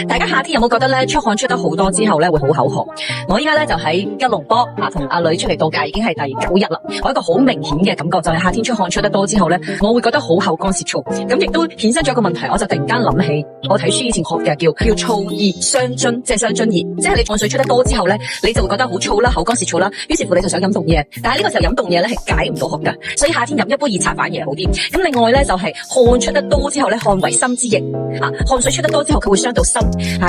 大家夏天有冇覺得咧出汗出得好多之後咧會好口渴？我依家咧就喺吉隆坡同阿女出嚟度假，已經係第9日啦。我一個好明顯嘅感覺就係夏天出汗出得多之後咧，我會覺得好口乾舌燥。咁亦都衍生咗一個問題，我就突然間諗起我睇書以前學嘅叫燥熱傷津，即係傷津熱，即係你汗水出得多之後咧，你就會覺得好燥啦，口乾舌燥啦，於是乎你就想飲凍嘢。但係呢個時候飲凍嘢咧係解唔到渴噶，所以夏天飲一杯熱茶反而好啲。咁另外咧就係汗出得多之後咧，汗為心之液汗水出得多之後佢會傷到心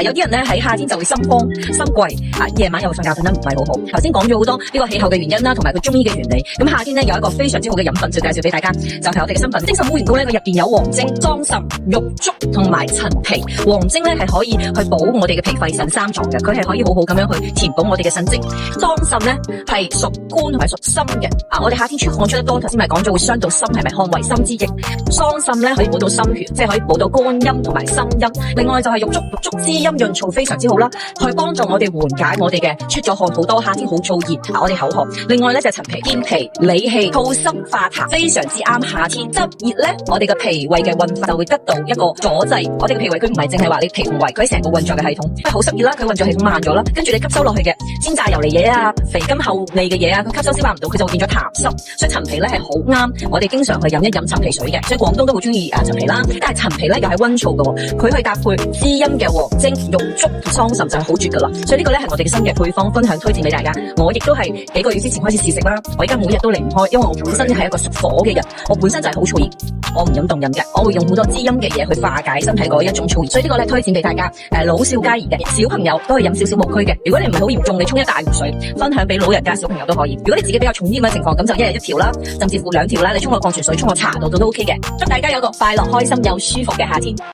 有啲人咧喺夏天就會心慌心悸夜晚又會瞓覺瞓得唔係好好。頭先講咗好多呢個氣候嘅原因啦，同埋佢中醫嘅原理。咁夏天咧有一個非常之好嘅飲品就介紹俾大家，就係我哋嘅新品精神烏龍膏咧，佢入邊有黃精、桑葚、玉竹同埋陳皮。黃精咧係可以去補我哋嘅脾肺腎三臟嘅，佢係可以好好咁樣去填補我哋嘅腎精。桑葚咧係屬肝同埋屬心嘅我哋夏天出汗出得多，頭先咪講咗會傷到心，係咪汗為心之液？桑葚咧可以補到心血，即係可以補到肝陰同埋心陰。另外就係玉竹，玉竹滋陰潤燥非常之好啦，去幫助我哋緩解我哋嘅出咗汗好多，夏天好燥熱我哋口渴。另外咧就係陳皮，健脾理氣、吐濕化痰，非常之啱夏天。執熱咧，我哋嘅脾胃嘅運化就會得到一個阻滯。我哋嘅脾胃佢唔係淨係話你脾同胃，佢喺成個運作嘅系統，好濕熱啦，佢運作系統慢咗啦，跟住你吸收落去嘅煎炸油膩嘢肥甘厚膩嘅嘢佢吸收消化唔到，佢就會變咗痰濕。所以陳皮咧係好啱我哋經常去飲一飲陳皮水嘅，所以廣東都好中意陳皮啦。但係陳皮咧又係溫燥嘅，佢去搭配滋陰嘅黃精、玉竹同桑葚就係好絕噶啦。所以呢個咧係我哋嘅新嘅配方，分享推薦俾大家。我亦都係幾個月之前開始試食啦，我而家每日都離唔開，因為我本身係一個屬火嘅人，我本身就係好燥熱，我唔飲凍飲嘅，我會用好多滋陰嘅嘢去化解身體嗰一種燥熱。所以呢個咧推薦俾大家，老少皆宜嘅，小朋友都可以飲少少無區嘅。如果你唔係好嚴重，你沖一大壺水，分享俾老人家、小朋友都可以。如果你自己比較重啲咁嘅情況，咁就一日1條啦，甚至乎2條啦，你沖個礦泉水、沖個茶度都 OK 嘅。祝大家有個快樂、開心又舒服嘅夏天。